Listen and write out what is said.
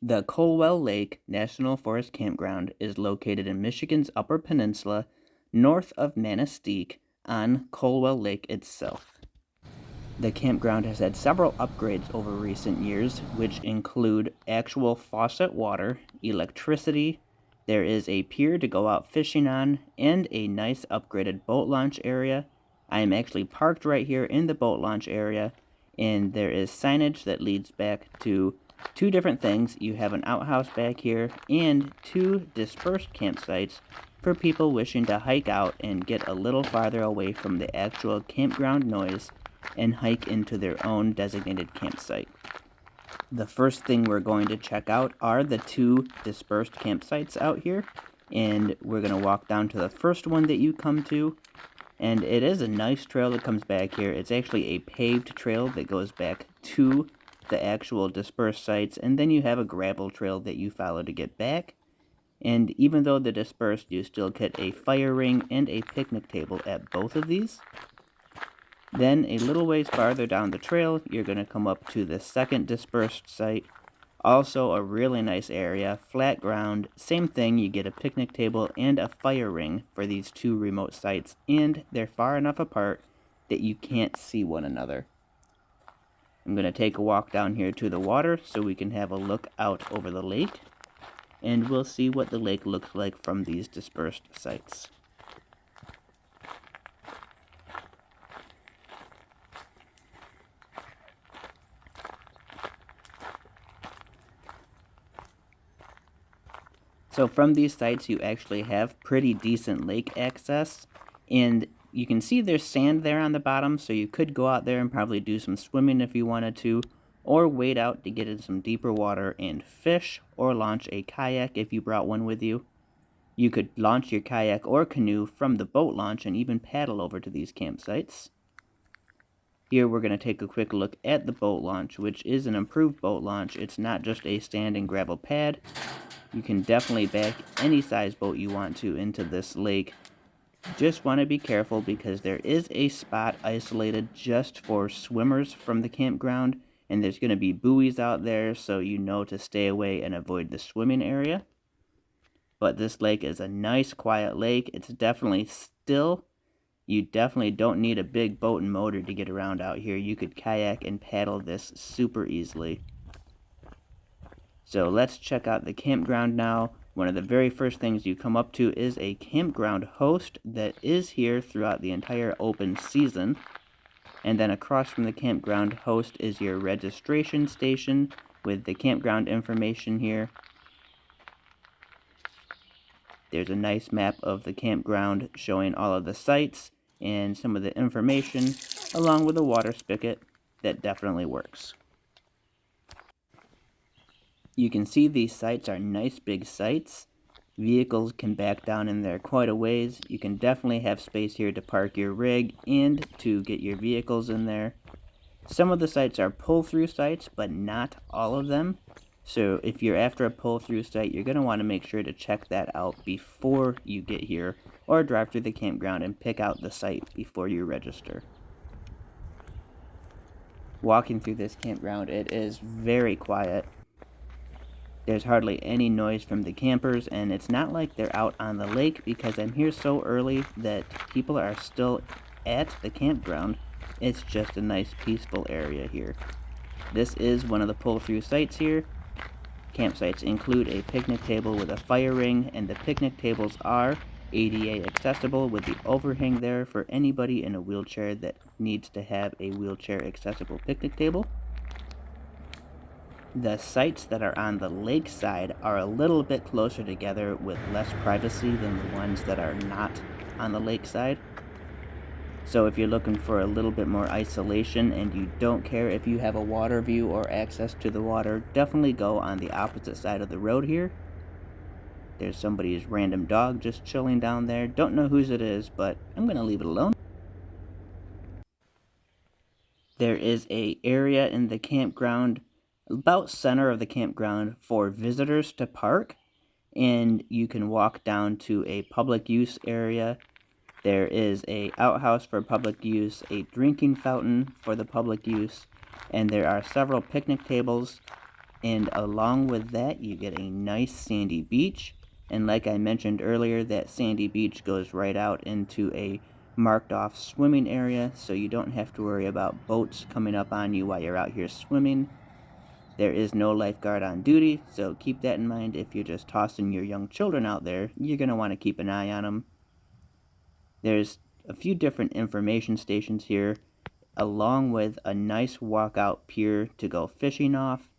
The Colwell Lake National Forest Campground is located in Michigan's Upper Peninsula, north of Manistique, on Colwell Lake itself. The campground has had several upgrades over recent years, which include actual faucet water, electricity, there is a pier to go out fishing on, and a nice upgraded boat launch area. I am actually parked right here in the boat launch area, and there is signage that leads back to two different things. You have an outhouse back here and two dispersed campsites for people wishing to hike out and get a little farther away from the actual campground noise and hike into their own designated campsite. The first thing we're going to check out are the two dispersed campsites out here, and we're going to walk down to the first one that you come to, and it is a nice trail that comes back here. It's actually a paved trail that goes back to the actual dispersed sites, and then you have a gravel trail that you follow to get back. And even though the dispersed, you still get a fire ring and a picnic table at both of these. Then a little ways farther down the trail, you're going to come up to the second dispersed site. Also a really nice area, flat ground, same thing, you get a picnic table and a fire ring for these two remote sites, and they're far enough apart that you can't see one another. I'm going to take a walk down here to the water so we can have a look out over the lake, and we'll see what the lake looks like from these dispersed sites. So from these sites, you actually have pretty decent lake access, and you can see there's sand there on the bottom, so you could go out there and probably do some swimming if you wanted to, or wade out to get in some deeper water and fish, or launch a kayak if you brought one with you. You could launch your kayak or canoe from the boat launch and even paddle over to these campsites. Here we're going to take a quick look at the boat launch, which is an improved boat launch. It's not just a sand and gravel pad. You can definitely back any size boat you want to into this lake. Just want to be careful because there is a spot isolated just for swimmers from the campground, and there's going to be buoys out there, so you know to stay away and avoid the swimming area. But this lake is a nice quiet lake. It's definitely still. You definitely don't need a big boat and motor to get around out here. You could kayak and paddle this super easily. So let's check out the campground now. One of the very first things you come up to is a campground host that is here throughout the entire open season. And then across from the campground host is your registration station with the campground information here. There's a nice map of the campground showing all of the sites and some of the information, along with a water spigot that definitely works. You can see these sites are nice big sites. Vehicles can back down in there quite a ways. You can definitely have space here to park your rig and to get your vehicles in there. Some of the sites are pull-through sites, but not all of them. So if you're after a pull-through site, you're going to want to make sure to check that out before you get here, or drive through the campground and pick out the site before you register. Walking through this campground, it is very quiet. There's hardly any noise from the campers, and it's not like they're out on the lake because I'm here so early that people are still at the campground. It's just a nice peaceful area here. This is one of the pull-through sites here. Campsites include a picnic table with a fire ring, and the picnic tables are ADA accessible with the overhang there for anybody in a wheelchair that needs to have a wheelchair accessible picnic table. The sites that are on the lake side are a little bit closer together with less privacy than the ones that are not on the lake side. So if you're looking for a little bit more isolation and you don't care if you have a water view or access to the water, definitely go on the opposite side of the road here. There's somebody's random dog just chilling down there. Don't know whose it is, but I'm going to leave it alone. There is a area in the campground, about center of the campground, for visitors to park, and you can walk down to a public use area. There is a outhouse for public use, a drinking fountain for the public use, and there are several picnic tables And along with that, you get a nice sandy beach. And like I mentioned earlier, that sandy beach goes right out into a marked off swimming area, so you don't have to worry about boats coming up on you while you're out here swimming. There is no lifeguard on duty, so keep that in mind. If you're just tossing your young children out there, you're going to want to keep an eye on them. There's a few different information stations here, along with a nice walkout pier to go fishing off.